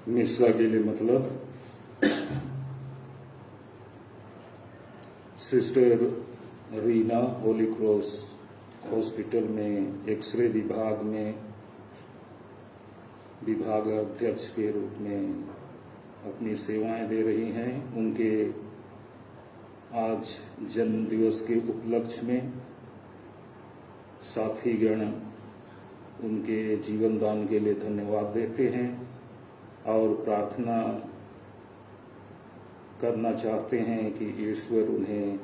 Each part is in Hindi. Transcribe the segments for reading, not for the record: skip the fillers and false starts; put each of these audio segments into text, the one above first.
मिस्सा के लिए मतलब sister Reena Holi cross hospital में एक्सरे विभाग में विभाग अध्यक्ष के रूप में अपनी सेवाएं दे रही हैं। उनके आज जन्म दिवस के उपलक्ष्य में साथीगण उनके जीवन दान के लिए धन्यवाद देते हैं और प्रार्थना करना चाहते हैं कि ईश्वर उन्हें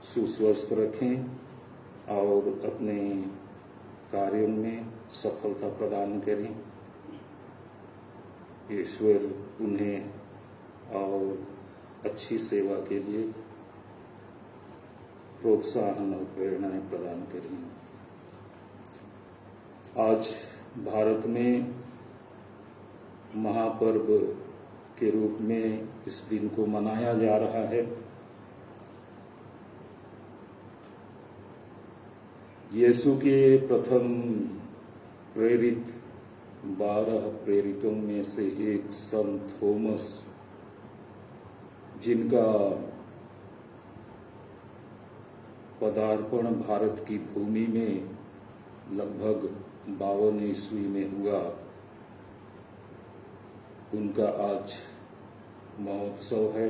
सुस्वस्थ रखें और अपने कार्यों में सफलता प्रदान करें। ईश्वर उन्हें और अच्छी सेवा के लिए प्रोत्साहन और प्रेरणाएं प्रदान करें। आज भारत में महापर्व के रूप में इस दिन को मनाया जा रहा है। यीशु के प्रथम प्रेरित 12 प्रेरितों में से एक संत थॉमस, जिनका पदार्पण भारत की भूमि में लगभग 52 ईस्वी में हुआ, उनका आज महोत्सव है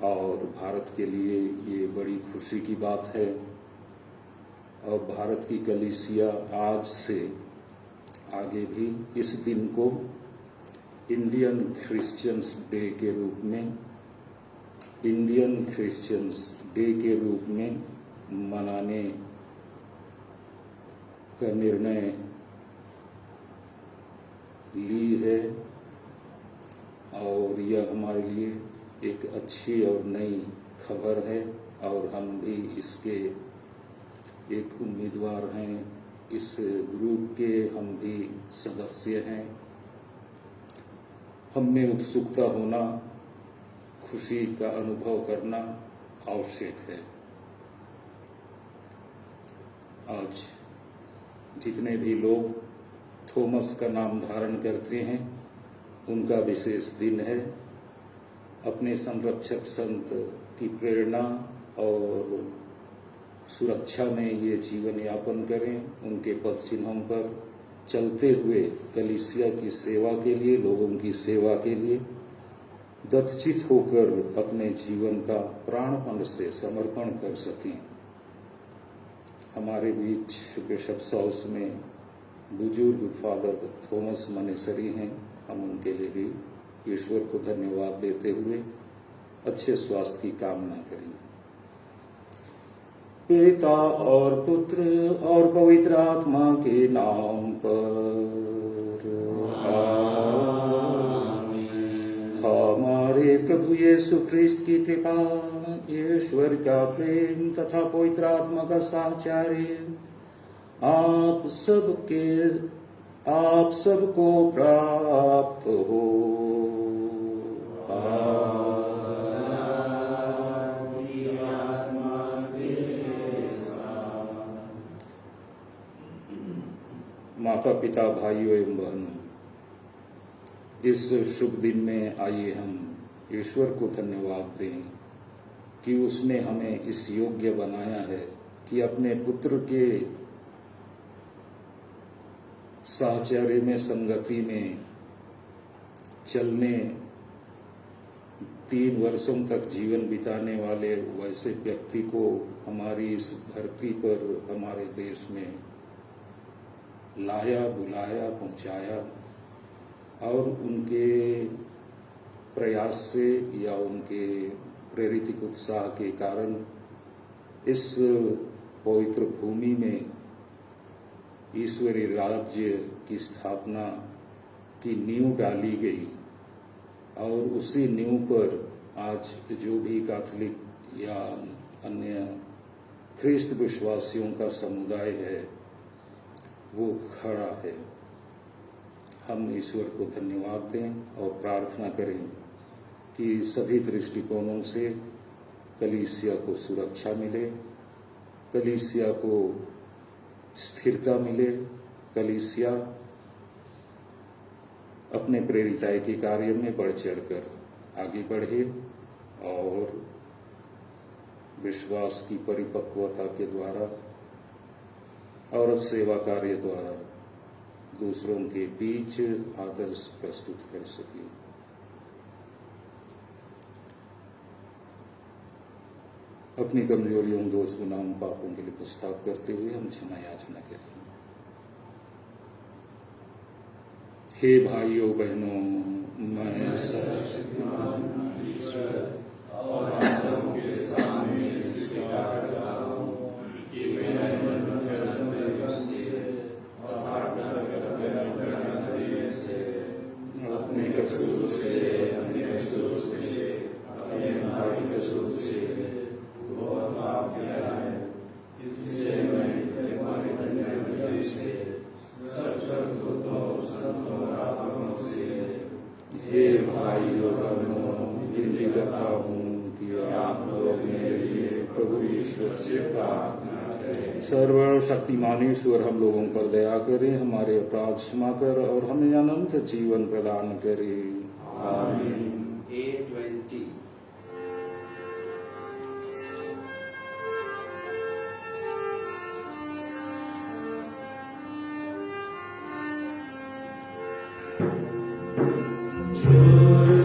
और भारत के लिए ये बड़ी खुशी की बात है। और भारत की कलीसिया आज से आगे भी इस दिन को इंडियन क्रिश्चियंस डे के रूप में मनाने का निर्णय ली है और यह हमारे लिए एक अच्छी और नई खबर है और हम भी इसके एक उम्मीदवार हैं। इस ग्रुप के हम भी सदस्य हैं। हम में उत्सुकता होना, खुशी का अनुभव करना आवश्यक है। आज जितने भी लोग थॉमस का नाम धारण करते हैं, उनका विशेष दिन है। अपने संरक्षक संत की प्रेरणा और सुरक्षा में ये जीवन यापन करें। उनके पद चिन्हों पर चलते हुए कलीसिया की सेवा के लिए, लोगों की सेवा के लिए दत्तचित होकर अपने जीवन का प्राणपण से समर्पण कर सकें। हमारे बीच बिशप हाउस में बुजुर्ग फादर थॉमस मनेसरी हैं। हम उनके लिए भी ईश्वर को धन्यवाद देते हुए अच्छे स्वास्थ्य की कामना करें। पिता और पुत्र और पवित्र आत्मा के नाम पर आमीन। हमारे प्रभु यीशु ख्रिस्त की कृपा, ईश्वर का प्रेम तथा पवित्र आत्मा का साहचर्य आप सबको प्राप्त हो। माता पिता, भाइयों एवं बहनों, इस शुभ दिन में आइए हम ईश्वर को धन्यवाद दें कि उसने हमें इस योग्य बनाया है कि अपने पुत्र के साहचर्य में, संगति में चलने 3 वर्षों तक जीवन बिताने वाले वैसे व्यक्ति को हमारी इस धरती पर, हमारे देश में लाया, बुलाया, पहुंचाया और उनके प्रयास से या उनके प्रेरित उत्साह के कारण इस पवित्र भूमि में ईश्वरीय राज्य की स्थापना की नींव डाली गई और उसी नींव पर आज जो भी कैथोलिक या अन्य ख्रिस्त विश्वासियों का समुदाय है वो खड़ा है। हम ईश्वर को धन्यवाद दें और प्रार्थना करें कि सभी दृष्टिकोणों से कलीसिया को सुरक्षा मिले, कलीसिया को स्थिरता मिले, कलीसिया अपने प्रेरिताई के कार्य में बढ़ चढ़कर आगे बढ़े और विश्वास की परिपक्वता के द्वारा और सेवा कार्य द्वारा दूसरों के बीच आदर्श प्रस्तुत कर सके। अपनी कमजोरियों, दोष, गुनाहों, पापों के लिए प्रस्ताव करते हुए हम क्षमा याचना करें। हे भाइयों बहनों, मैं सर्वशक्तिमान ईश्वर और आत्माओं के सामने स्वीकार करता हूं कि मैंने मन से और अपने कसूर से अपने भाई कसूर से बहुत पाप किया है। इसलिए मैं तुम्हारे धन्यवाद से सब संतों और आत्माओं से हे भाइयों बहनों विनती करता हूँ कि आप लोग मेरे लिए प्रभु ईश्वर से प्रार्थना करें। सर्वशक्तिमान ईश्वर हम लोगों पर दया करे, हमारे अपराध क्षमा कर और हमें अनंत जीवन प्रदान करे। आमीन। A20 Your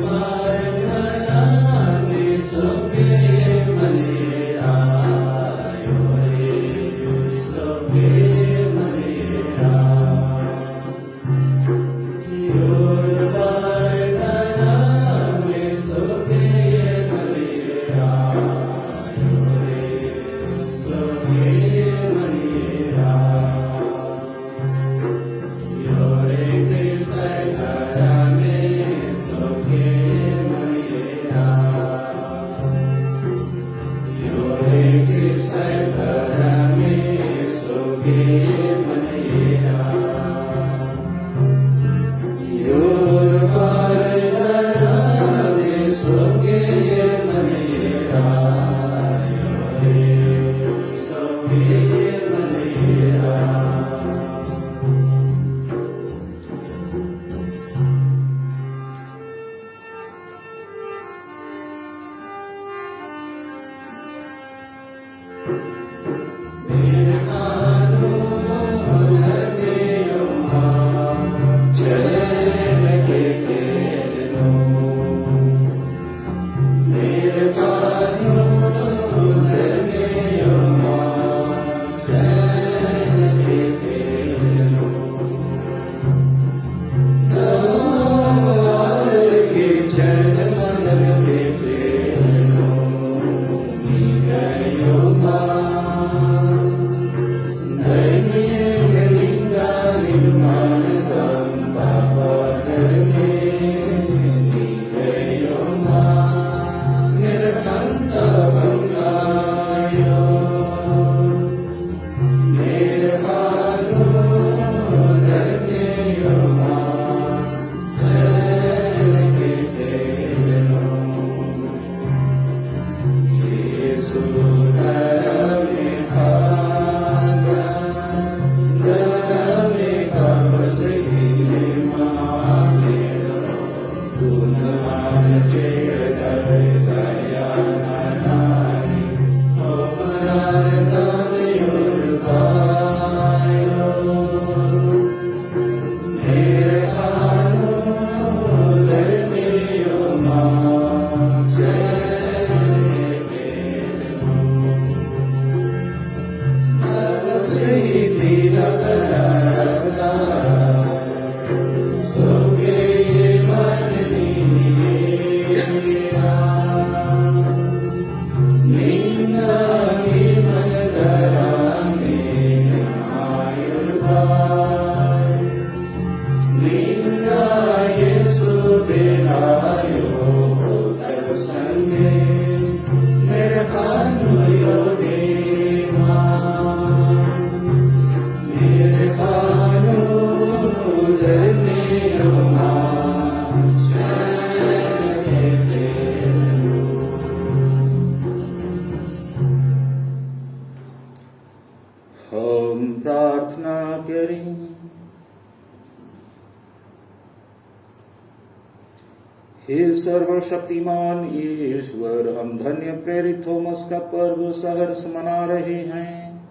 हे सर्वशक्तिमान ईश्वर, हम धन्य प्रेरित थॉमस का पर्व सहर्ष मना रहे हैं।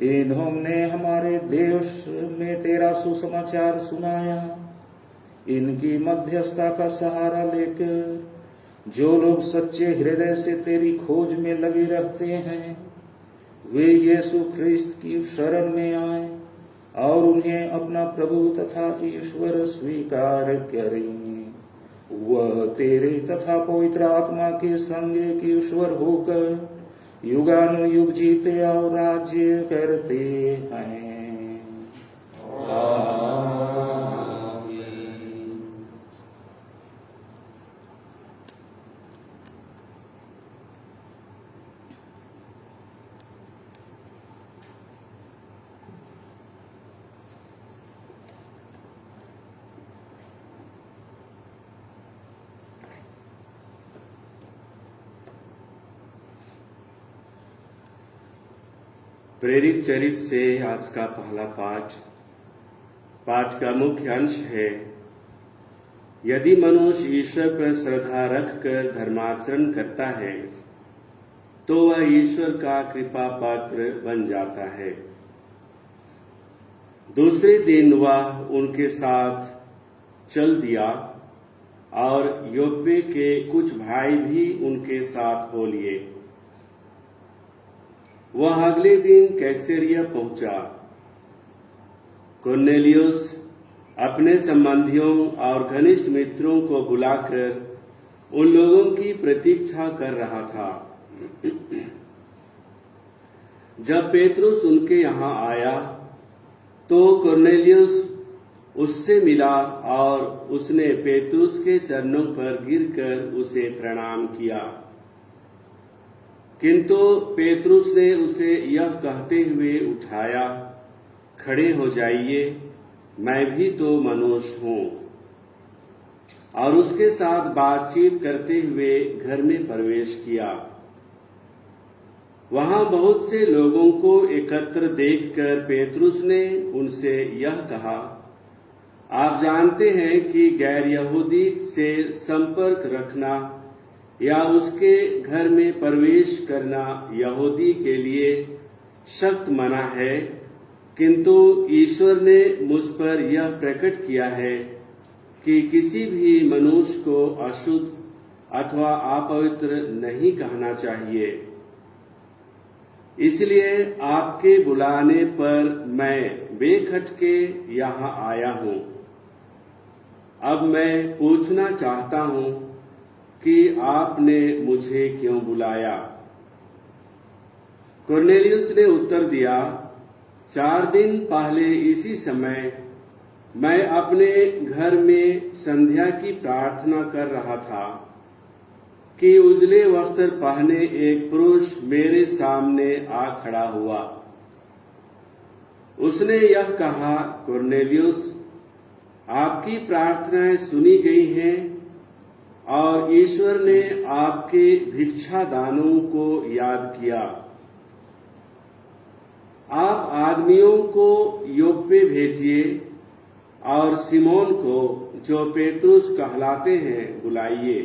इन्होंने हमारे देश में तेरा सुसमाचार सुनाया। इनकी मध्यस्थता का सहारा लेकर जो लोग सच्चे हृदय से तेरी खोज में लगे रहते हैं, वे यीशु ख्रिस्त की शरण में आए और उन्हें अपना प्रभु तथा ईश्वर स्वीकार करें। वह तेरे तथा पवित्र आत्मा के संग एक ईश्वर होकर युगानुयुग जीते और राज्य करते हैं। आमीन। प्रेरित चरित से आज का पहला पाठ का मुख्य अंश है, यदि मनुष्य ईश्वर पर श्रद्धा रखकर धर्माचरण करता है तो वह ईश्वर का कृपा पात्र बन जाता है। दूसरे दिन वह उनके साथ चल दिया और योप्पे के कुछ भाई भी उनके साथ हो लिए। वह अगले दिन कैसरिया पहुंचा। कुरनेलियुस अपने संबंधियों और घनिष्ठ मित्रों को बुलाकर उन लोगों की प्रतीक्षा कर रहा था। जब पेतरुस उनके यहाँ आया तो कुरनेलियुस उससे मिला और उसने पेतरुस के चरणों पर गिरकर उसे प्रणाम किया। किंतु पेतरुस ने उसे यह कहते हुए उठाया, खड़े हो जाइए, मैं भी तो मनुष्य हूं, और उसके साथ बातचीत करते हुए घर में प्रवेश किया। वहां बहुत से लोगों को एकत्र देखकर पेतरुस ने उनसे यह कहा, आप जानते हैं कि गैर यहूदी से संपर्क रखना या उसके घर में प्रवेश करना यहूदी के लिए सख्त मना है, किंतु ईश्वर ने मुझ पर यह प्रकट किया है कि किसी भी मनुष्य को अशुद्ध अथवा अपवित्र नहीं कहना चाहिए। इसलिए आपके बुलाने पर मैं बेखटके यहाँ आया हूँ। अब मैं पूछना चाहता हूँ कि आपने मुझे क्यों बुलाया? कुरनेलियुस ने उत्तर दिया, 4 दिन पहले इसी समय मैं अपने घर में संध्या की प्रार्थना कर रहा था कि उजले वस्त्र पहने एक पुरुष मेरे सामने आ खड़ा हुआ। उसने यह कहा, कुरनेलियुस, आपकी प्रार्थनाएं सुनी गई हैं और ईश्वर ने आपके भिक्षा दानों को याद किया। आप आदमियों को योप्पे भेजिए और सिमोन को, जो पेतरुस कहलाते हैं, बुलाइए।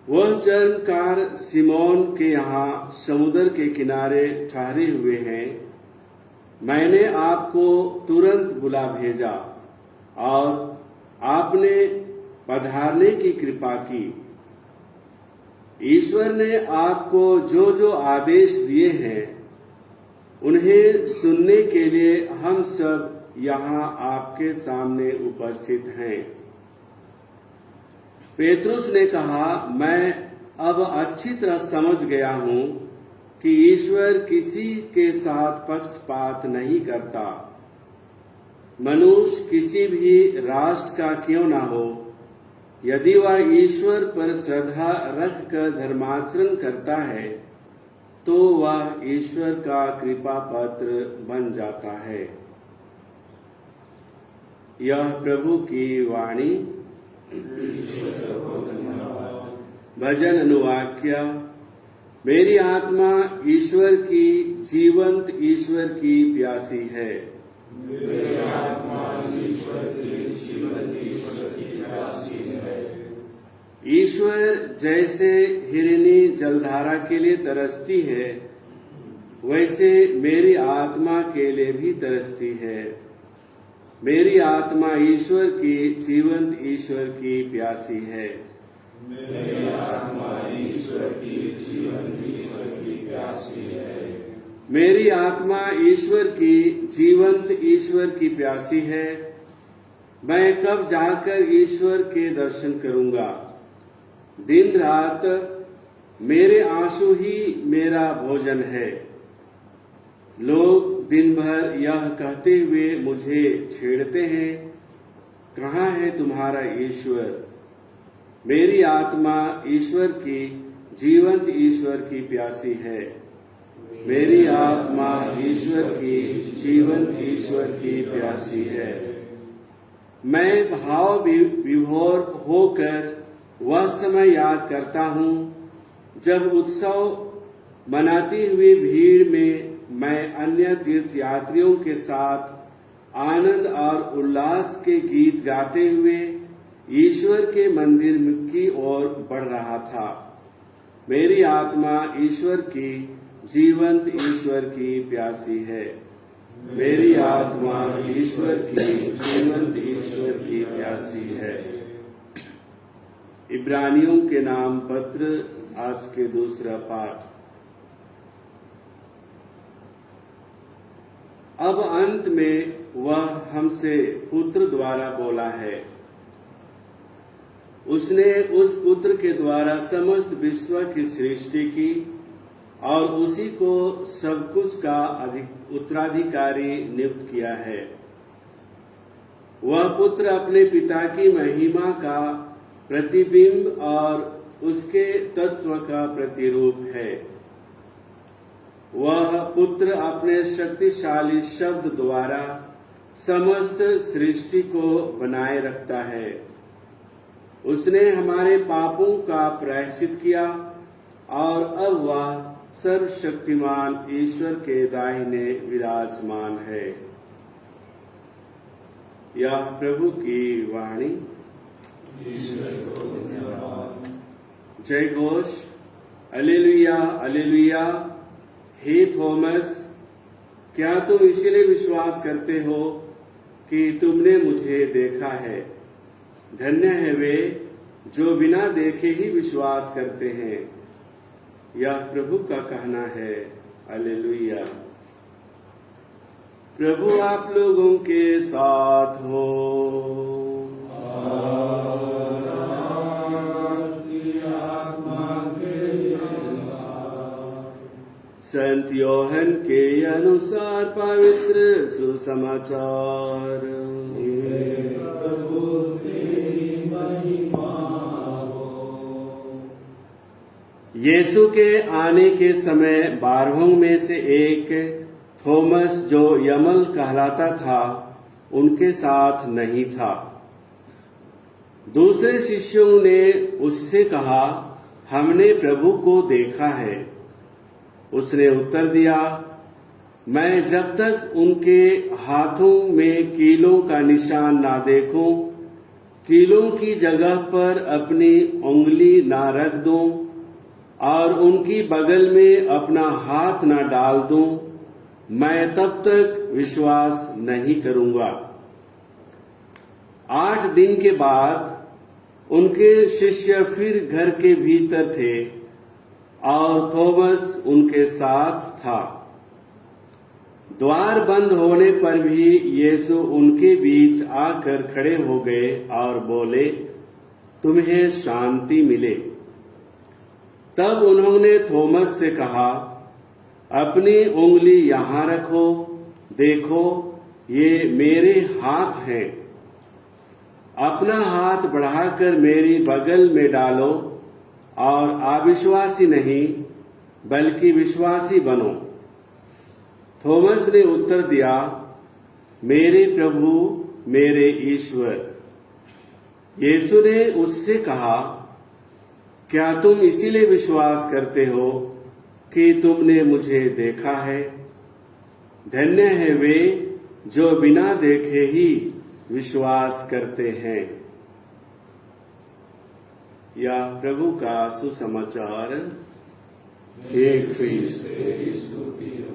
वह चरणकार सिमोन के यहाँ समुद्र के किनारे ठहरे हुए हैं। मैंने आपको तुरंत बुला भेजा और आपने पधारने की कृपा की। ईश्वर ने आपको जो जो आदेश दिए हैं उन्हें सुनने के लिए हम सब यहाँ आपके सामने उपस्थित हैं। पेतरुस ने कहा, मैं अब अच्छी तरह समझ गया हूँ कि ईश्वर किसी के साथ पक्षपात नहीं करता। मनुष्य किसी भी राष्ट्र का क्यों ना हो, यदि वह ईश्वर पर श्रद्धा रखकर धर्माचरण करता है तो वह ईश्वर का कृपा पात्र बन जाता है। यह प्रभु की वाणी। भजन अनुवाक्य। मेरी आत्मा ईश्वर की, जीवंत ईश्वर की प्यासी है। मेरी आत्मा ईश्वर की, जीवंत ईश्वर की प्यासी जैसे हिरनी जलधारा के लिए तरसती है, वैसे मेरी आत्मा के लिए भी तरसती है। मेरी आत्मा ईश्वर की, जीवंत ईश्वर की प्यासी है। मेरी आत्मा ईश्वर की, जीवंत ईश्वर की प्यासी है। मेरी आत्मा ईश्वर की, जीवंत ईश्वर की प्यासी है। मैं कब जाकर ईश्वर के दर्शन करूंगा? दिन रात मेरे आंसू ही मेरा भोजन है। लोग दिन भर यह कहते हुए मुझे छेड़ते हैं, कहाँ है तुम्हारा ईश्वर? मेरी आत्मा ईश्वर की, जीवंत ईश्वर की प्यासी है। मेरी आत्मा ईश्वर की, जीवंत ईश्वर की प्यासी है। मैं भाव विभोर होकर वह समय याद करता हूँ जब उत्सव मनाती हुई भीड़ में मैं अन्य तीर्थयात्रियों के साथ आनंद और उल्लास के गीत गाते हुए ईश्वर के मंदिर की ओर बढ़ रहा था। मेरी आत्मा ईश्वर की, जीवंत ईश्वर की प्यासी है। मेरी आत्मा ईश्वर की, जीवंत ईश्वर की प्यासी है। इब्रानियों के नाम पत्र, आज के दूसरा पाठ। अब अंत में वह हमसे पुत्र द्वारा बोला है। उसने उस पुत्र के द्वारा समस्त विश्व की सृष्टि की और उसी को सब कुछ का उत्तराधिकारी नियुक्त किया है। वह पुत्र अपने पिता की महिमा का प्रतिबिंब और उसके तत्व का प्रतिरूप है। वह पुत्र अपने शक्तिशाली शब्द द्वारा समस्त सृष्टि को बनाए रखता है। उसने हमारे पापों का प्रायश्चित किया और अब वह सर्वशक्तिमान ईश्वर के दाहिने विराजमान है। यह प्रभु की वाणी। ईश्वर को धन्यवाद। जय घोष। Alleluia, alleluia. हे थॉमस, क्या तुम इसलिए विश्वास करते हो कि तुमने मुझे देखा है? धन्य है वे जो बिना देखे ही विश्वास करते हैं। यह प्रभु का कहना है। अलेलुया। प्रभु आप लोगों के साथ हो। संत योहन के अनुसार पवित्र सुसमाचार। प्रभु तेरी महिमा हो। यीशु के आने के समय 12 में से एक थॉमस, जो यमल कहलाता था, उनके साथ नहीं था। दूसरे शिष्यों ने उससे कहा, हमने प्रभु को देखा है। उसने उत्तर दिया, मैं जब तक उनके हाथों में कीलों का निशान ना देखूं, कीलों की जगह पर अपनी उंगली ना रख दूं और उनकी बगल में अपना हाथ ना डाल दूं, मैं तब तक विश्वास नहीं करूंगा। 8 दिन के बाद उनके शिष्य फिर घर के भीतर थे और थॉमस उनके साथ था। द्वार बंद होने पर भी यीशु उनके बीच आकर खड़े हो गए और बोले, तुम्हें शांति मिले। तब उन्होंने थॉमस से कहा, अपनी उंगली यहाँ रखो, देखो ये मेरे हाथ हैं। अपना हाथ बढ़ाकर मेरी बगल में डालो और अविश्वासी नहीं बल्कि विश्वासी बनो। थॉमस ने उत्तर दिया, मेरे प्रभु, मेरे ईश्वर। यीशु ने उससे कहा, क्या तुम इसीलिए विश्वास करते हो कि तुमने मुझे देखा है? धन्य है वे जो बिना देखे ही विश्वास करते हैं। या प्रभु का सुसमाचार। हे ख्रीस्त तेरी स्तुति हो।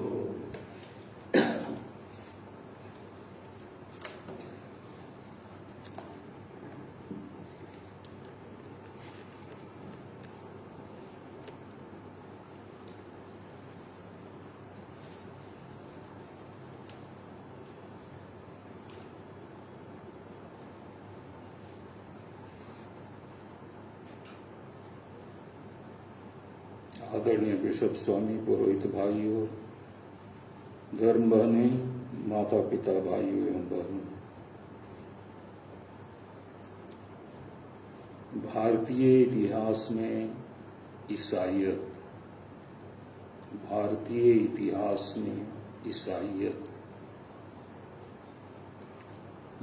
आदरणीय बिशप स्वामी, पुरोहित भाइयों, धर्म बहनें, माता पिता, भाइयों एवं बहनों, भारतीय इतिहास में ईसाइयत, भारतीय इतिहास में ईसाइयत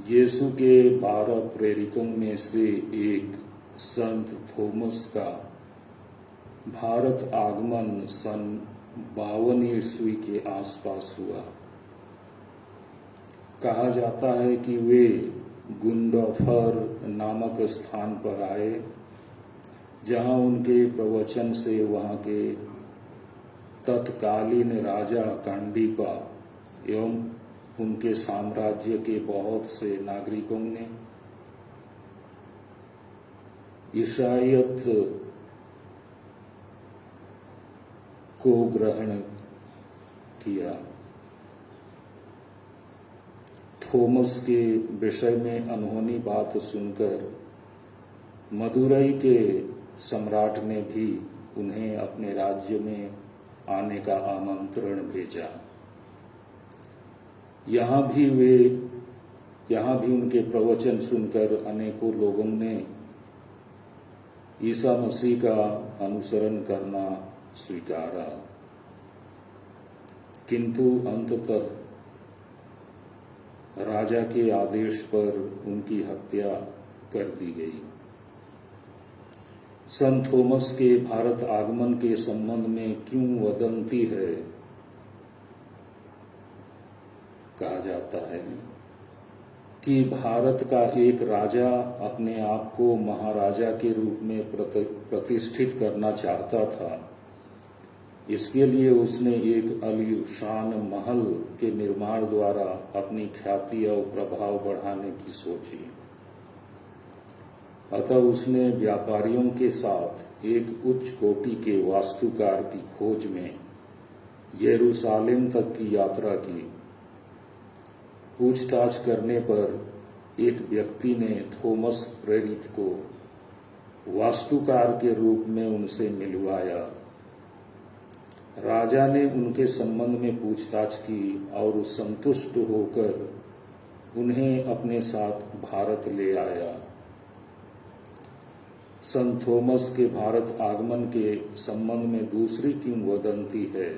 यीशु के 12 प्रेरितों में से एक संत थॉमस का भारत आगमन सन 52 ईस्वी के आसपास हुआ। कहा जाता है कि वे गुंडोफर नामक स्थान पर आए, जहां उनके प्रवचन से वहां के तत्कालीन राजा कांडीपा एवं उनके साम्राज्य के बहुत से नागरिकों ने ईसाइयत को ग्रहण किया। थॉमस के विषय में अनहोनी बात सुनकर मदुरई के सम्राट ने भी उन्हें अपने राज्य में आने का आमंत्रण भेजा। यहाँ भी उनके प्रवचन सुनकर अनेकों लोगों ने ईसा मसीह का अनुसरण करना स्वीकारा, किंतु अंततः राजा के आदेश पर उनकी हत्या कर दी गई। संत थॉमस के भारत आगमन के संबंध में क्यों वदंती है? कहा जाता है कि भारत का एक राजा अपने आप को महाराजा के रूप में प्रतिष्ठित करना चाहता था। इसके लिए उसने एक आलीशान महल के निर्माण द्वारा अपनी ख्याति और प्रभाव बढ़ाने की सोची। अतः उसने व्यापारियों के साथ एक उच्च कोटि के वास्तुकार की खोज में यरूशलेम तक की यात्रा की। पूछताछ करने पर एक व्यक्ति ने थॉमस प्रेरित को वास्तुकार के रूप में उनसे मिलवाया। राजा ने उनके संबंध में पूछताछ की और संतुष्ट होकर उन्हें अपने साथ भारत ले आया। संत थॉमस के भारत आगमन के संबंध में दूसरी किंवदंती है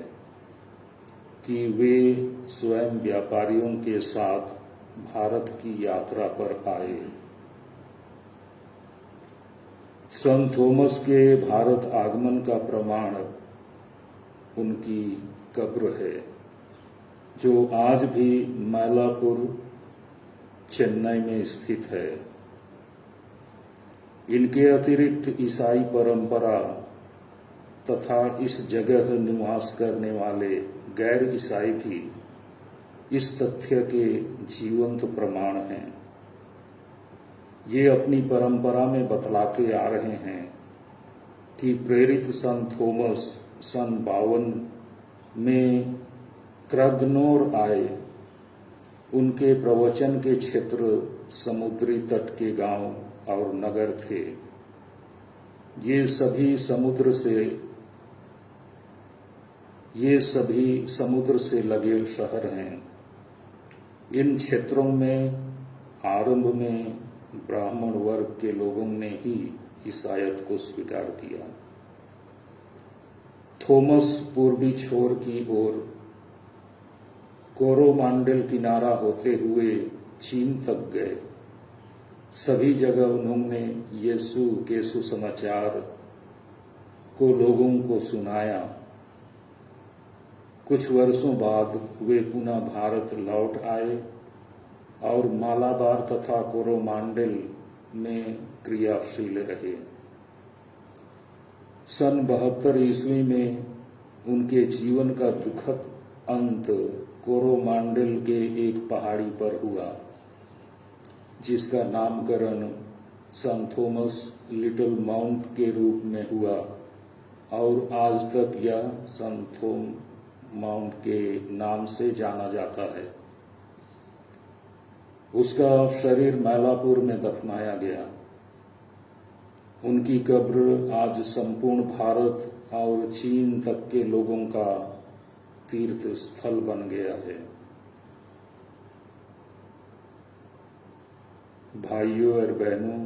कि वे स्वयं व्यापारियों के साथ भारत की यात्रा पर आए। संत थॉमस के भारत आगमन का प्रमाण उनकी कब्र है, जो आज भी मैलापुर, चेन्नई में स्थित है। इनके अतिरिक्त ईसाई परंपरा तथा इस जगह निवास करने वाले गैर ईसाई भी इस तथ्य के जीवंत प्रमाण हैं। ये अपनी परंपरा में बतलाते आ रहे हैं कि प्रेरित संत थॉमस सन 52 में क्रगनोर आए। उनके प्रवचन के क्षेत्र समुद्री तट के गांव और नगर थे। ये सभी समुद्र से लगे शहर हैं। इन क्षेत्रों में आरंभ में ब्राह्मण वर्ग के लोगों ने ही ईसाइयत को स्वीकार किया। थॉमस पूर्वी छोर की ओर कोरोमांडेल किनारा होते हुए चीन तक गए। सभी जगह उन्होंने यीशु के सुसमाचार को लोगों को सुनाया। कुछ वर्षों बाद वे पुनः भारत लौट आए और मालाबार तथा कोरोमांडेल में क्रियाशील रहे। सन 72 ईस्वी में उनके जीवन का दुखद अंत कोरोमांडेल के एक पहाड़ी पर हुआ, जिसका नामकरण सन थॉमस लिटिल माउंट के रूप में हुआ और आज तक यह सन थॉम माउंट के नाम से जाना जाता है। उसका शरीर मैलापुर में दफनाया गया। उनकी कब्र आज संपूर्ण भारत और चीन तक के लोगों का तीर्थ स्थल बन गया है। भाइयों और बहनों,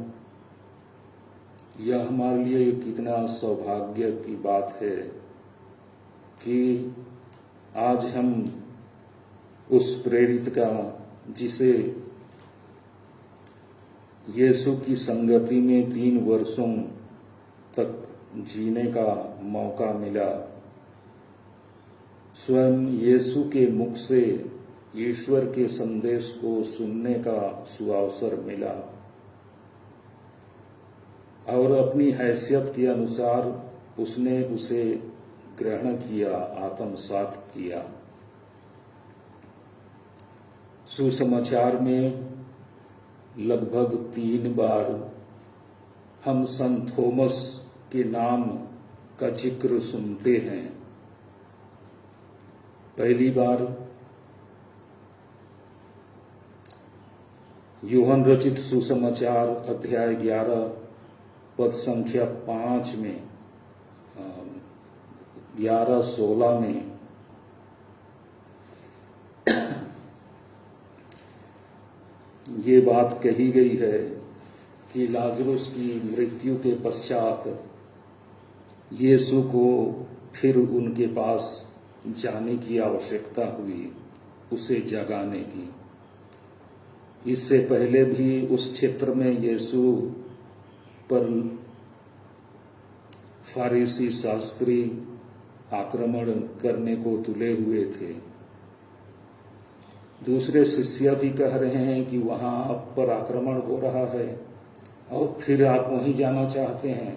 यह हमारे लिए कितना सौभाग्य की बात है कि आज हम उस प्रेरित का, जिसे यीशु की संगति में 3 वर्षों तक जीने का मौका मिला, स्वयं यीशु के मुख से ईश्वर के संदेश को सुनने का सुअवसर मिला और अपनी हैसियत के अनुसार उसने उसे ग्रहण किया, आत्मसात किया। सुसमाचार में लगभग 3 बार हम संत थॉमस के नाम का जिक्र सुनते हैं। पहली बार यूहन्ना रचित सुसमाचार अध्याय 11 पद संख्या 5 में 11-16 में ये बात कही गई है कि लाजरुस की मृत्यु के पश्चात यीशु को फिर उनके पास जाने की आवश्यकता हुई, उसे जगाने की। इससे पहले भी उस क्षेत्र में यीशु पर फारिसी शास्त्री आक्रमण करने को तुले हुए थे। दूसरे शिष्य भी कह रहे हैं कि वहां आप पर आक्रमण हो रहा है और फिर आप वहीं जाना चाहते हैं।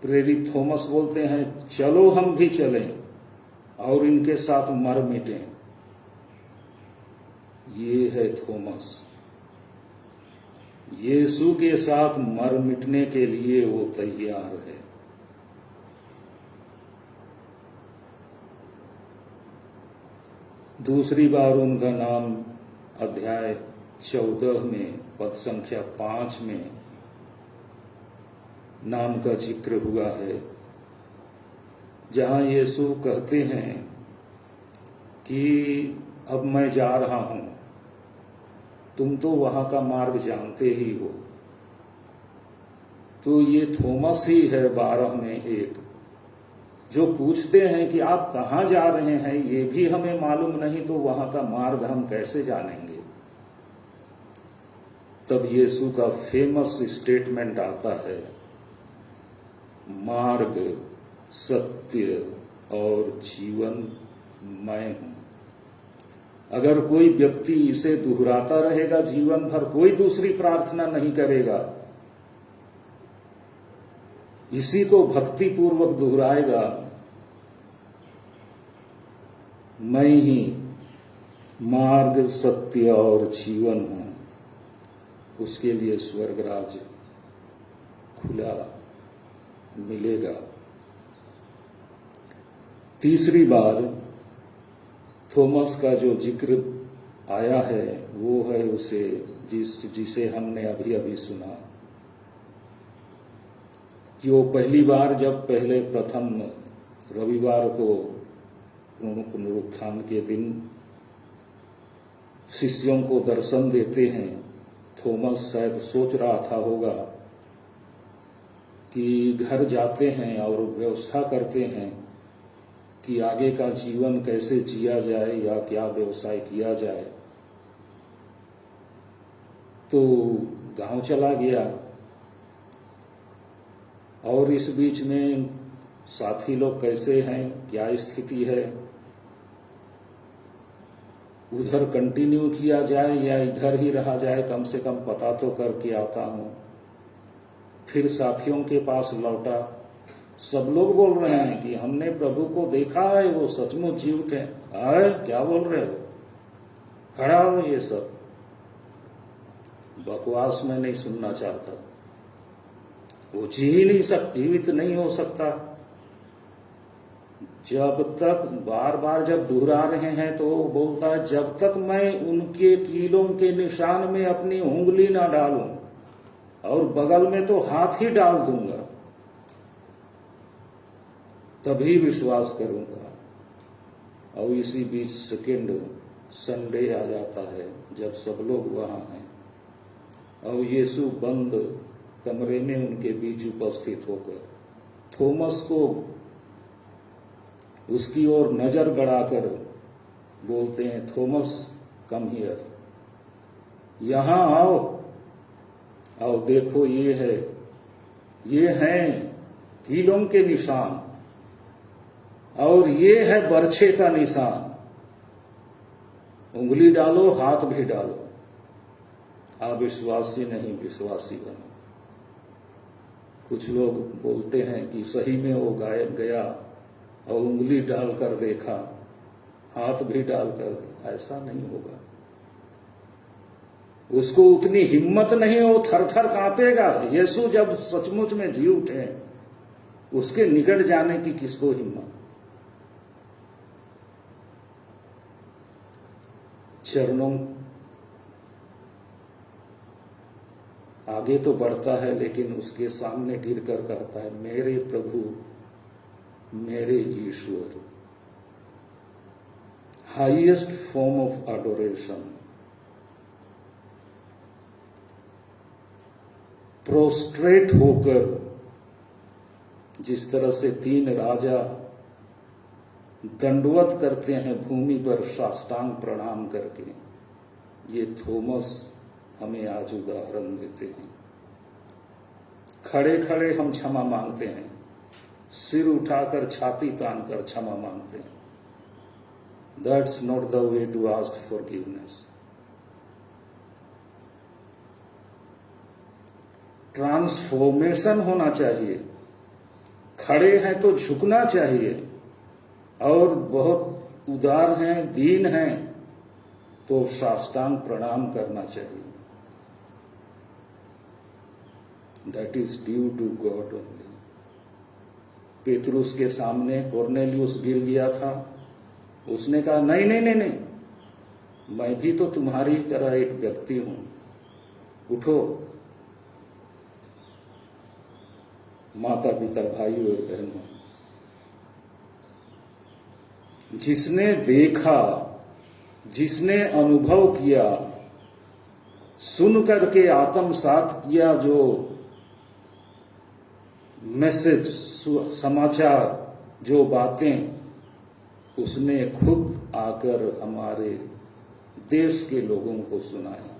प्रेरित थॉमस बोलते हैं, चलो हम भी चलें और इनके साथ मर मिटें। ये है थॉमस, यीशु के साथ मर मिटने के लिए वो तैयार है। दूसरी बार उनका नाम अध्याय 14 में पद संख्या 5 में नाम का जिक्र हुआ है, जहां यीशु कहते हैं कि अब मैं जा रहा हूं, तुम तो वहां का मार्ग जानते ही हो। तो ये थॉमस ही है 12 में एक, जो पूछते हैं कि आप कहां जा रहे हैं, ये भी हमें मालूम नहीं, तो वहां का मार्ग हम कैसे जानेंगे। तब यीशु का फेमस स्टेटमेंट आता है, मार्ग, सत्य और जीवन मैं हूं। अगर कोई व्यक्ति इसे दोहराता रहेगा जीवन भर, कोई दूसरी प्रार्थना नहीं करेगा, इसी को भक्ति पूर्वक दोहराएगा, मैं ही मार्ग, सत्य और जीवन हूं, उसके लिए स्वर्गराज खुला मिलेगा। तीसरी बार थॉमस का जो जिक्र आया है वो है उसे जिसे हमने अभी अभी सुना, कि वो पहली बार जब पहले प्रथम रविवार को पुनरुत्थान के दिन शिष्यों को दर्शन देते हैं, थॉमस शायद सोच रहा था होगा कि घर जाते हैं और व्यवस्था करते हैं कि आगे का जीवन कैसे जिया जाए या क्या व्यवसाय किया जाए। तो गांव चला गया और इस बीच में साथी लोग कैसे हैं, क्या स्थिति है, उधर कंटिन्यू किया जाए या इधर ही रहा जाए, कम से कम पता तो करके आता हूं। फिर साथियों के पास लौटा सब लोग बोल रहे हैं कि हमने प्रभु को देखा है, वो सचमुच जीवित है। आए, क्या बोल रहे हो? खड़ा हो, ये सब बकवास में नहीं सुनना चाहता। वो जीवित नहीं हो सकता। जब तक बार बार जब दोहरा रहे हैं तो वो बोलता है, जब तक मैं उनके कीलों के निशान में अपनी उंगली ना डालूं और बगल में तो हाथ ही डाल दूंगा, तभी विश्वास करूंगा। और इसी बीच सेकेंड संडे आ जाता है जब सब लोग वहां हैं और यीशु बंद कमरे में उनके बीच उपस्थित होकर थॉमस को उसकी ओर नजर गड़ाकर बोलते हैं, थॉमस कम हियर, यहां आओ। और देखो, ये हैं कीलों के निशान और ये है बर्छे का निशान। उंगली डालो, हाथ भी डालो। आप विश्वासी नहीं, विश्वासी बनो। कुछ लोग बोलते हैं कि सही में वो गायब गया और उंगली डालकर देखा, हाथ भी डालकर। ऐसा नहीं होगा। उसको उतनी हिम्मत नहीं, वो थर-थर कांपेगा। यीशु जब सचमुच में जी उठे, उसके निकट जाने की किसको हिम्मत? चरणों आगे तो बढ़ता है, लेकिन उसके सामने गिरकर कहता है, मेरे प्रभु, मेरे ईश्वर। Highest form of adoration. Prostrate होकर, जिस तरह से 3 राजा दंडवत करते हैं भूमि पर साष्टांग प्रणाम करके, ये थॉमस हमें आज उदाहरण देते हैं। खड़े खड़े हम क्षमा मांगते हैं, सिर उठाकर छाती तानकर क्षमा मांगते हैं। That's not the way to ask forgiveness. Transformation होना चाहिए। खड़े हैं तो झुकना चाहिए, और बहुत उदार हैं, दीन हैं, तो साष्टांग प्रणाम करना चाहिए। That is due to God only. Petrus के सामने कोर्नेलियुस गिर गया था। उसने कहा, नहीं नहीं नहीं नहीं, मैं भी तो तुम्हारी तरह एक व्यक्ति हूं, उठो। माता पिता, भाई और बहनों, जिसने देखा, जिसने अनुभव किया, सुन करके आत्मसात किया, जो मैसेज, समाचार, जो बातें उसने खुद आकर हमारे देश के लोगों को सुनाया।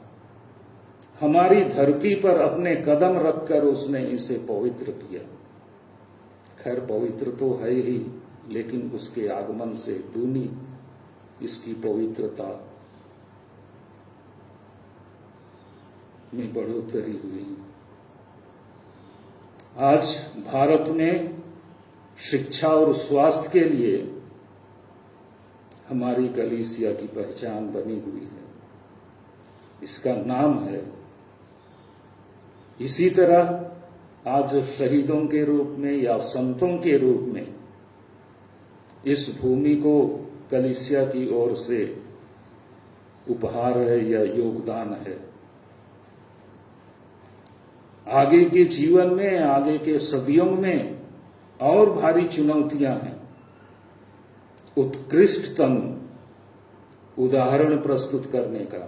हमारी धरती पर अपने कदम रखकर उसने इसे पवित्र किया। खैर, पवित्र तो है ही, लेकिन उसके आगमन से दूनी इसकी पवित्रता में बढ़ोतरी हुई। आज भारत में शिक्षा और स्वास्थ्य के लिए हमारी कलीसिया की पहचान बनी हुई है। इसका नाम है। इसी तरह आज शहीदों के रूप में या संतों के रूप में इस भूमि को कलीसिया की ओर से उपहार है या योगदान है। आगे के जीवन में, आगे के सदियों में और भारी चुनौतियां हैं। उत्कृष्टतम उदाहरण प्रस्तुत करने का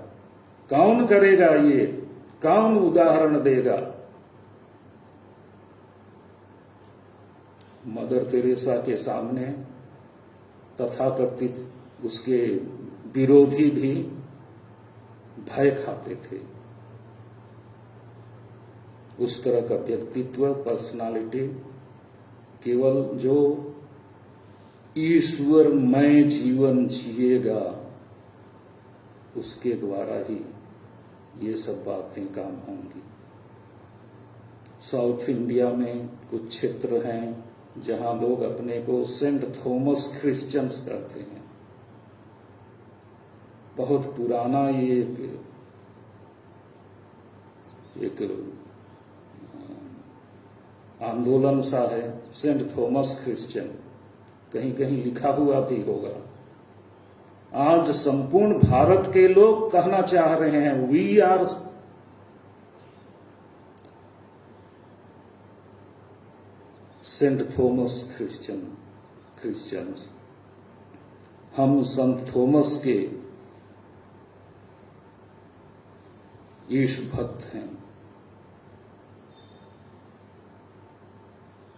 कौन करेगा? ये कौन उदाहरण देगा? मदर तेरेसा के सामने तथाकथित उसके विरोधी भी भय खाते थे। उस तरह का व्यक्तित्व, पर्सनालिटी, केवल जो ईश्वरमय जीवन जिएगा उसके द्वारा ही ये सब बातें काम होंगी। साउथ इंडिया में कुछ क्षेत्र हैं जहां लोग अपने को सेंट थॉमस क्रिश्चियंस कहते हैं। बहुत पुराना ये एक आंदोलन सा है, सेंट थॉमस क्रिश्चियन, कहीं कहीं लिखा हुआ भी होगा। आज संपूर्ण भारत के लोग कहना चाह रहे हैं, we are saint Thomas Christians, हम संत थॉमस के यीशु भक्त हैं।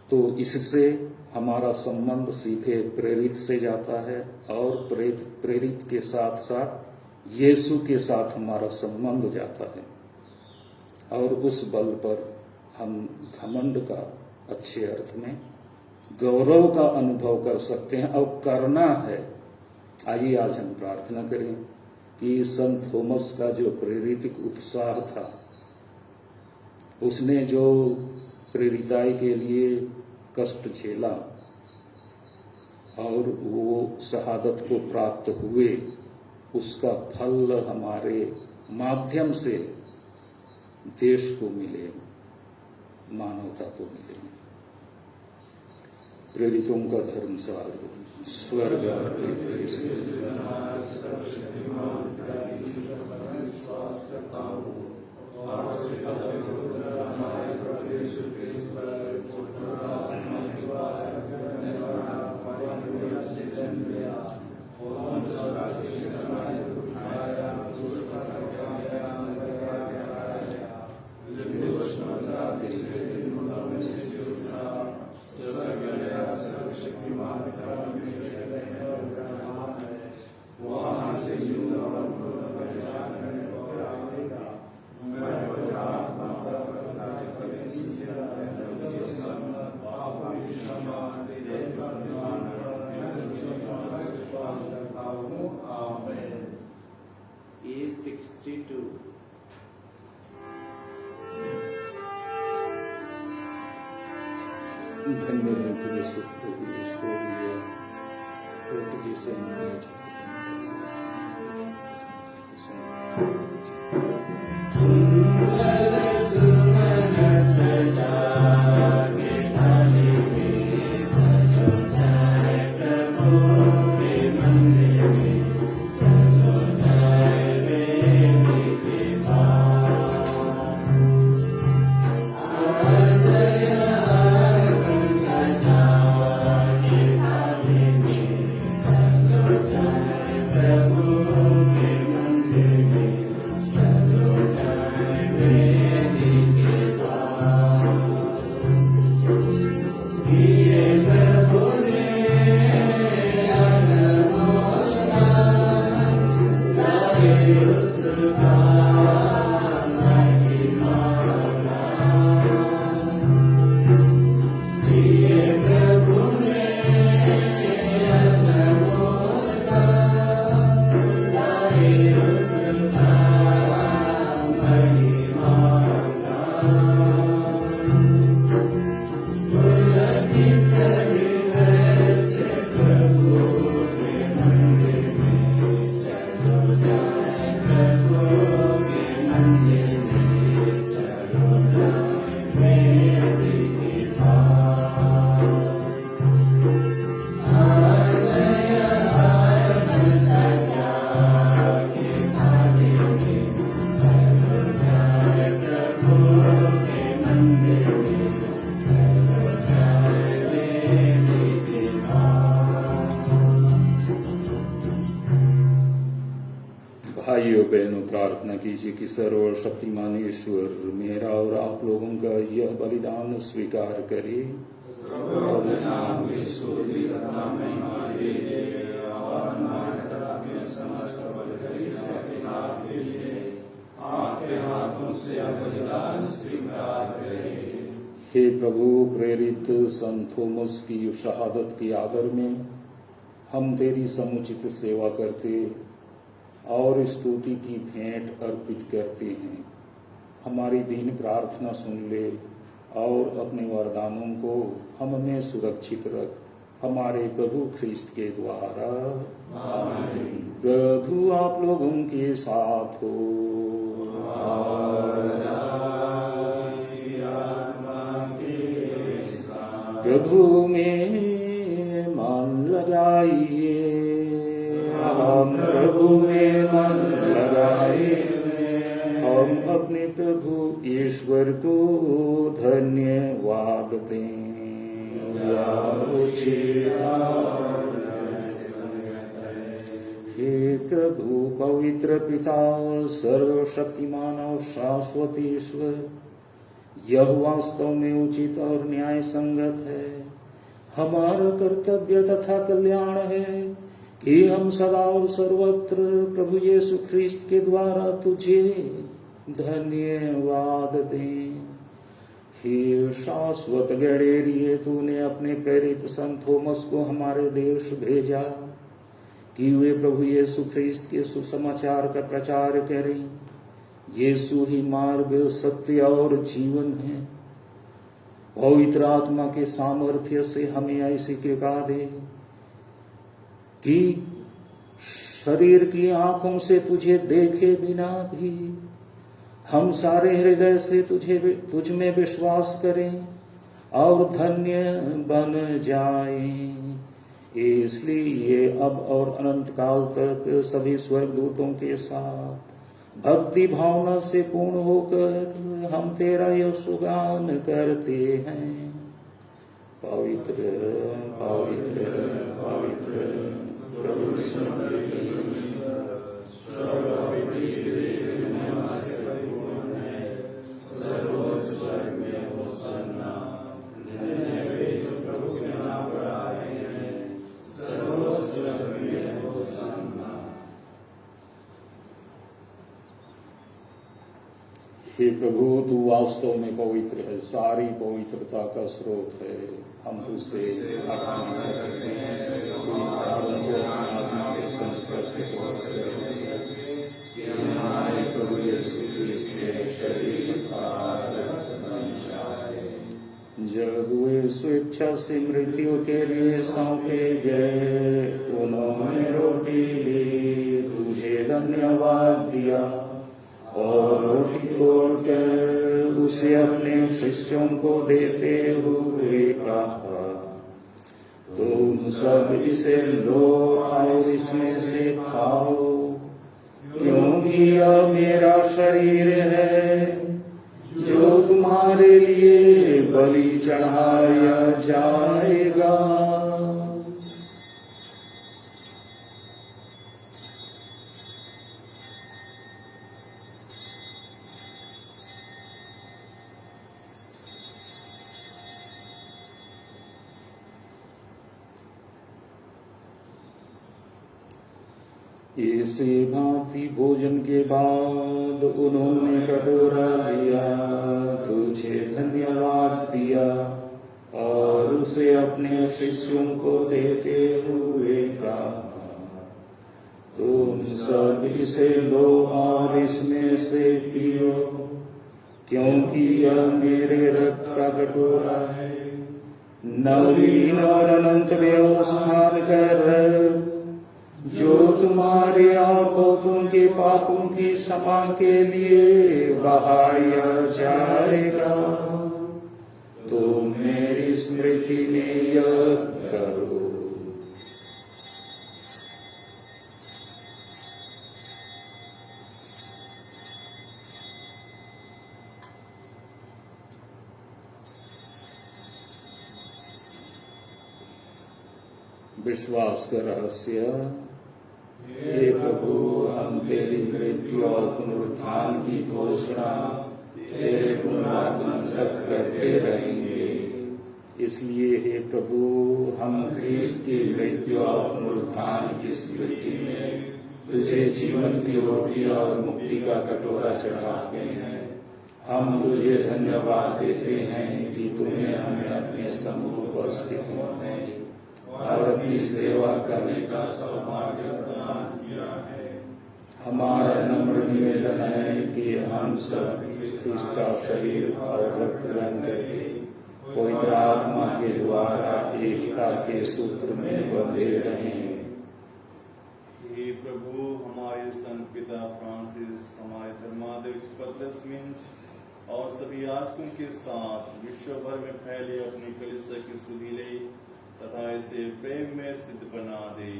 तो इससे हमारा संबंध सीधे प्रेरित से जाता है और प्रेरित के साथ साथ यीशु के साथ हमारा संबंध जाता है, और उस बल पर हम घमंड का अच्छे अर्थ में गौरव का अनुभव कर सकते हैं और करना है। आइए आज हम प्रार्थना करें कि संत थॉमस का जो प्रेरित उत्साह था, उसने जो प्रेरिताई के लिए कष्ट झेला और वो शहादत को प्राप्त हुए, उसका फल हमारे माध्यम से देश को मिले, मानवता को मिले। प्रेरितों का धर्मसार स्वर्ग और पृथ्वी से A62 धन्य है कि ईश्वरीय कोट जिसे हम भाइयों बहनों प्रार्थना कीजिए कि सर्वशक्तिमान ईश्वर मेरा और आप लोगों का यह बलिदान स्वीकार करे। आपके हाथों से बलिदान स्वीकार करे। हे प्रभु, प्रेरित संत थॉमस की शहादत के आदर में हम तेरी समुचित सेवा करते और स्तुति की भेंट अर्पित करते हैं। हमारी दीन प्रार्थना सुन ले और अपने वरदानों को हम में सुरक्षित रख, हमारे प्रभु ख्रिस्त के द्वारा। आमीन। प्रभु आप लोगों के साथ हो। प्रभु में मन लगाइए, हम प्रभु में मन लगाए, हम अपने प्रभु ईश्वर को धन्यवाद दें। हे प्रभु पवित्र पिता सर्वशक्तिमान और शाश्वत ईश्वर, यह वास्तव में उचित और न्याय संगत है, हमारा कर्तव्य तथा कल्याण है कि हम सदा और सर्वत्र प्रभु यीशु ख्रिस्त के द्वारा तुझे धन्यवाद दें। हे शाश्वत गडेरिये, तूने अपने प्रेरित संत थोमस को हमारे देश भेजा कि वे प्रभु यीशु ख्रिस्त के सुसमाचार का प्रचार करें। यीशु ही मार्ग, सत्य और जीवन है। पवित्र आत्मा के सामर्थ्य से हमें ऐसी कृपा दे कि शरीर की आंखों से तुझे देखे बिना भी हम सारे हृदय से तुझ में विश्वास करें और धन्य बन जाएं। इसलिए अब और अनंत काल तक सभी स्वर्गदूतों के साथ भक्ति भावना से पूर्ण होकर हम तेरा यशोगान करते हैं। पवित्र पवित्र पवित्र प्रभु हे प्रभु, तू वास्तव में पवित्र है, सारी पवित्रता का स्रोत है। हम तुझसे प्रार्थना करते हैं, तू प्रार्थना को आत्मा के संस्पर्श से कि हमारे प्रभु यीशु ख्रिस्त के शरीर का रक्त बन जाए। जब वे स्वेच्छा से मृत्यु के लिए सौंपे गए, उन्होंने रोटी ली, तुझे धन्यवाद दिया और रोटी तोड़कर उसे अपने शिष्यों को देते हुए कहा, तुम सब इसे लो और इसमें से खाओ, क्योंकि यह मेरा शरीर है जो तुम्हारे लिए बलि चढ़ाया जाएगा। इसी भांति भोजन के बाद उन्होंने कटोरा लिया, तुझे धन्यवाद दिया और उसे अपने शिष्यों को देते हुए कहा, तुम सब इसे लो और इसमें से पियो, क्योंकि यह मेरे रक्त का कटोरा है, नवीन और अनंत व्यवस्था कर जो तुम्हारे और बहुतों के पापों की क्षमा के लिए बहाया जाएगा। तो मेरी स्मृति में यह करो। विश्वास का रहस्य। हे प्रभु, हम तेरी मृत्यु और पुनरुत्थान की घोषणा तेरे पुनरागमन तक करते रहेंगे। इसलिए हे प्रभु, हम ख्रीस्त की मृत्यु और पुनरुत्थान की स्मृति में तुझे जीवन की रोटी और मुक्ति का कटोरा चढ़ाते हैं। हम तुझे धन्यवाद देते हैं कि तूने हमें अपने समूह उपस्थितियों में और अपनी सेवा करने का सौभाग्य प्रदान किया है। हमारा नम्र निवेदन है कि हम सब ख्रिस्त का शरीर और रक्त ग्रहण करके पवित्र आत्मा के द्वारा एकता के सूत्र में बंधे रहें। हे प्रभु, हमारे संत पिता फ्रांसिस, हमारे धर्माध्यक्ष पतरस मिंज और सभी याजकों के साथ विश्व भर में फैले अपनी कलीसिया की सुधि ले तथा इसे प्रेम में सिद्ध बना दे।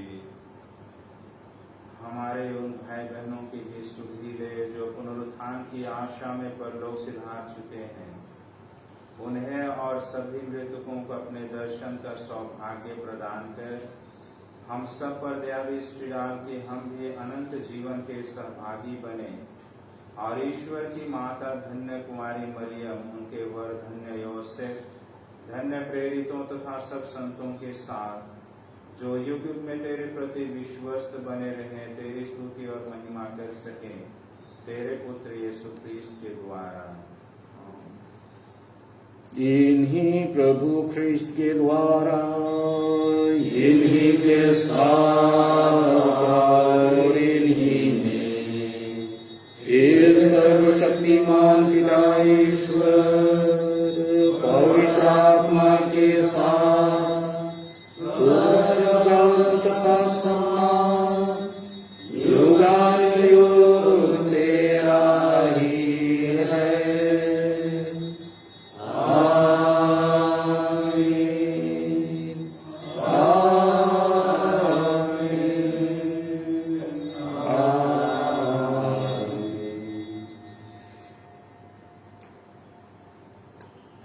हमारे उन भाई बहनों की भी सुधि ले जो पुनरुत्थान की आशा में परलोक सिधार चुके हैं। उन्हें और सभी मृतकों को अपने दर्शन का सौभाग्य प्रदान कर हम सब पर दया दृष्टि डाल के हम भी अनंत जीवन के सहभागी बने और ईश्वर की माता धन्य कुमारी मरियम, उनके वर धन्य योसेफ, धन्य प्रेरितों तथा सब संतों के साथ जो युग युग में तेरे प्रति विश्वस्त बने रहे, तेरी स्तुति और महिमा कर सके, तेरे पुत्र यीशु ख्रिस्त के द्वारा। इन्हीं प्रभु ख्रिस्त के द्वारा, इन्हीं के साथ और इन्हीं में एक सर्वशक्तिमान पिता ईश्वर पवित्र आत्मा के साथ युगानुयुग तेरा ही है।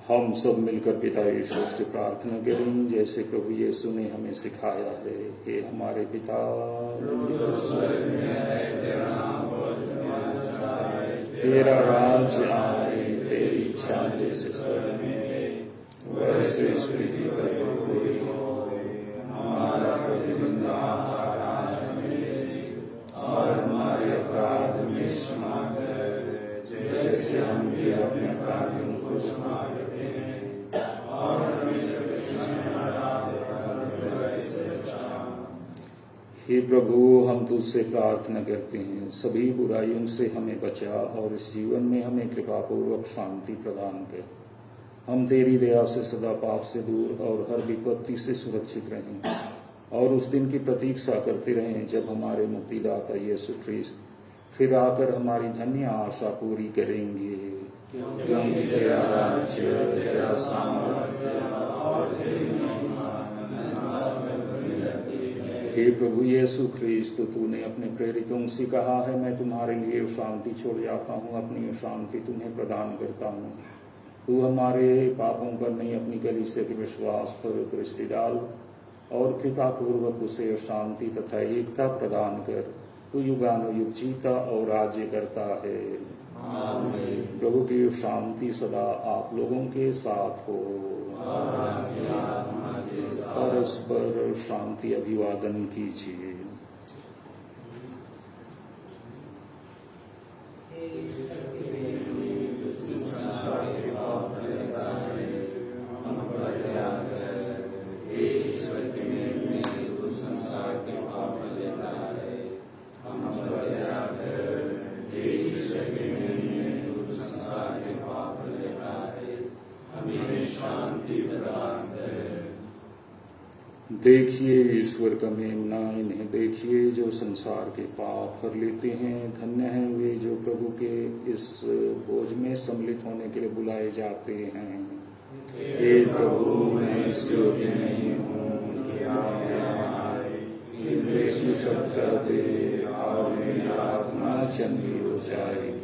हम सब मिलकर पिता ईश्वर से प्रार्थना करें जैसे प्रभु यीशु ने हमें सिखाया है। हे हमारे पिता, तेरा राज्य आए, तेरी इच्छा जैसे स्वर्ग में है वैसे पृथ्वी पर पूरी हो। हमारा प्रतिदिन आहार आज हमें दे और हमारे अपराध में क्षमा कर जैसे हम भी अपने अपराधियों को क्षमा करते हैं और हमें परीक्षा में न डाल पर वैसे बचा। हे प्रभु, हम तुझसे प्रार्थना करते हैं, सभी बुराइयों से हमें बचा और इस जीवन में हमें कृपा पूर्वक शांति प्रदान कर। हम तेरी दया से सदा पाप से दूर और हर विपत्ति से सुरक्षित रहें और उस दिन की प्रतीक्षा करते रहें जब हमारे मुक्तिदाता यीशु ख्रिस्त फिर आकर हमारी धन्य आशा पूरी करेंगे। क्योंकि तेरा राज्य, तेरा सामर्थ्य और तेरी महिमा हे प्रभु यीशु ख्रिस्त, तूने अपने प्रेरितों से कहा है, मैं तुम्हारे लिए शांति छोड़ जाता हूँ, अपनी शांति तुम्हें प्रदान करता हूँ। तू हमारे पापों पर नहीं, अपनी कलीसिया के विश्वास पर दृष्टि डाल और कृपा पूर्वक उसे शांति तथा एकता प्रदान कर। तू युगानुयुग जीता और राज्य करता है। आमीन। प्रभु की शांति सदा आप लोगों के साथ हो। परस्पर शांति अभिवादन कीजिए। देखिए ईश्वर का मेमना, इन्हें देखिए जो संसार के पाप कर लेते हैं। धन्य हैं वे जो प्रभु के इस भोज में सम्मिलित होने के लिए बुलाए जाते हैं। हे प्रभु, मैं इस योग्य नहीं हूँ कि आप यहाँ आए, किंतु शब्द कर दे और मेरी आत्मा चंगी हो जाएगी।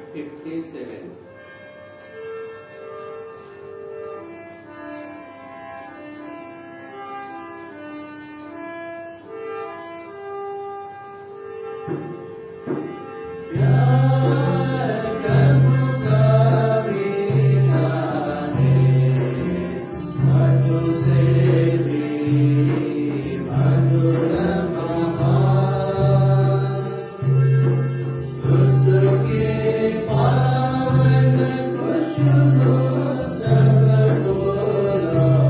F57. Lord.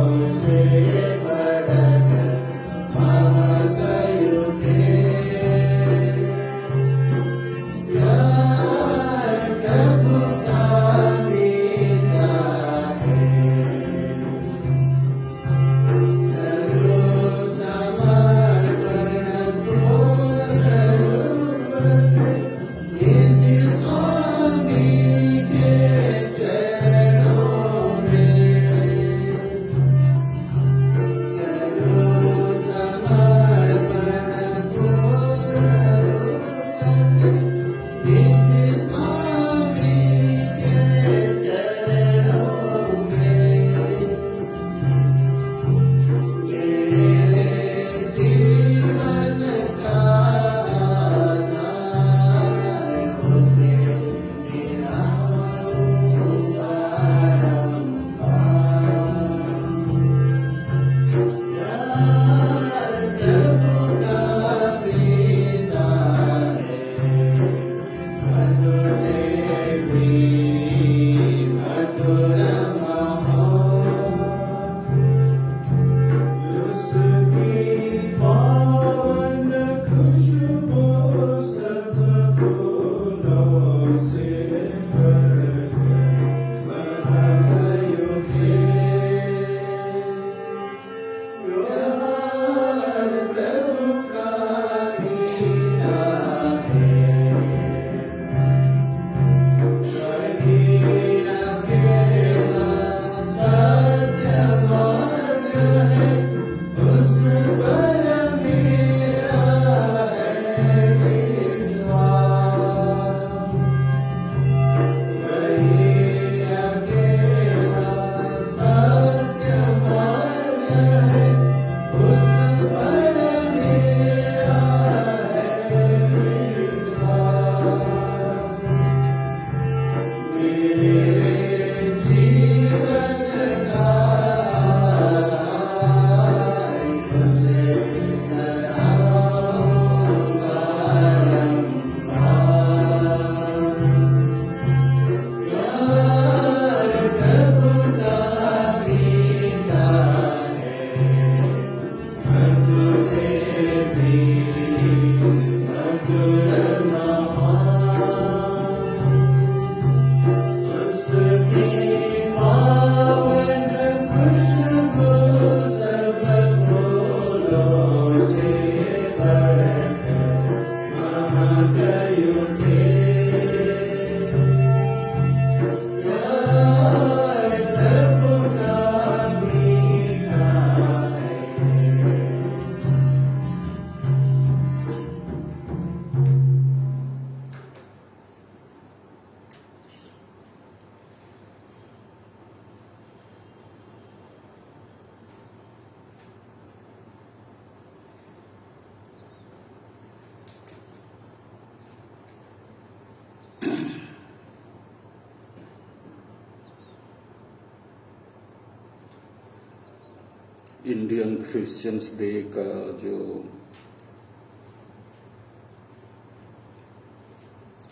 Indian Christians day का जो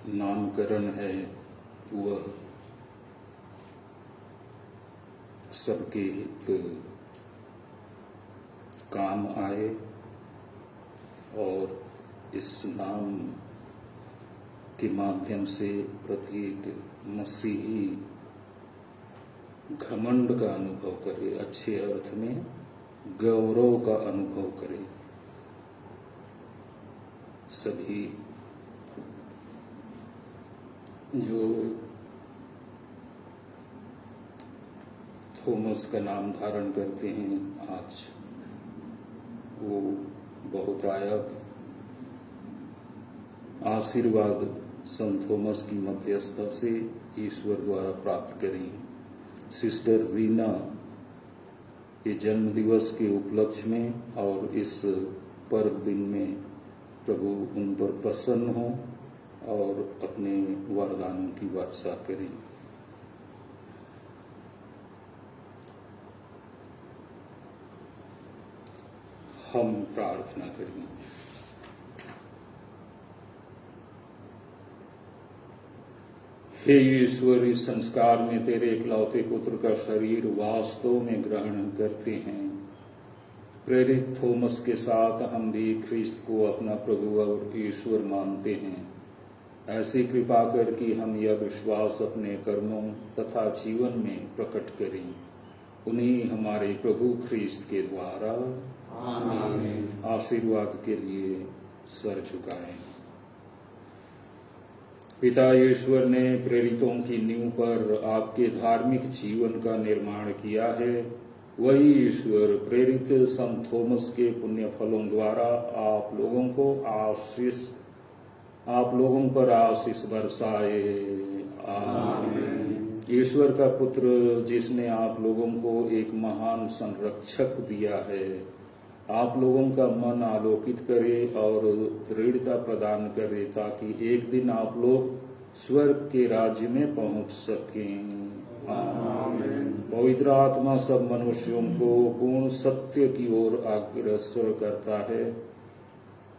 नामकरण है वह सबके हित काम आए और इस नाम के माध्यम से प्रत्येक मसीही घमंड का अनुभव करे, अच्छे अर्थ में गौरव का अनुभव करे। सभी जो थॉमस का नाम धारण करते हैं आज, वो बहुतायत आशीर्वाद संत थॉमस की मध्यस्थता से ईश्वर द्वारा प्राप्त करें। सिस्टर रीना के जन्म दिवस के उपलक्ष्य में और इस पर्व दिन में प्रभु उन पर प्रसन्न हो और अपने वरदानों की वर्षा करें। हम प्रार्थना करें। हे ईश्वर, इस संस्कार में तेरे इकलौते पुत्र का शरीर वास्तव में ग्रहण करते हैं। प्रेरित थॉमस के साथ हम भी ख्रिस्त को अपना प्रभु और ईश्वर मानते हैं। ऐसी कृपा कर कि हम यह विश्वास अपने कर्मों तथा जीवन में प्रकट करें। उन्हीं हमारे प्रभु ख्रिस्त के द्वारा आमीन। आशीर्वाद के लिए सर झुकाएं। पिता ईश्वर ने प्रेरितों की नींव पर आपके धार्मिक जीवन का निर्माण किया है। वही ईश्वर प्रेरित संत थॉमस के पुण्य फलों द्वारा आप लोगों पर आशीष बरसाए। आमीन। ईश्वर का पुत्र जिसने आप लोगों को एक महान संरक्षक दिया है, आप लोगों का मन आलोकित करे और दृढ़ता प्रदान करे, ताकि एक दिन आप लोग स्वर्ग के राज्य में पहुंच सकें। आमीन। पवित्र आत्मा सब मनुष्यों को पूर्ण सत्य की ओर अग्रसर करता है।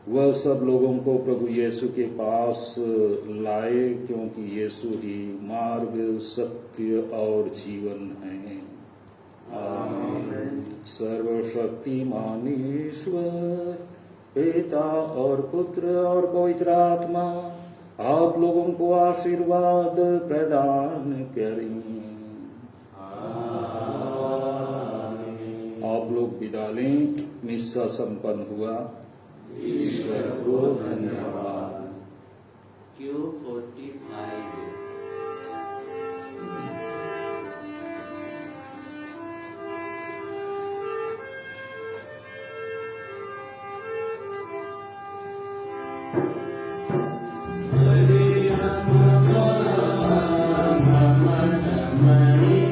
वह सब लोगों को प्रभु यीशु के पास लाए, क्योंकि यीशु ही मार्ग, सत्य और जीवन है। आमीन। सर्वशक्तिमान ईश्वर पिता और पुत्र और पवित्र आत्मा आप लोगों को आशीर्वाद प्रदान करें। आप लोग विदा लें। मिस्सा संपन्न हुआ। ईश्वर को धन्यवाद। Q45 Hare Rama Rama Rama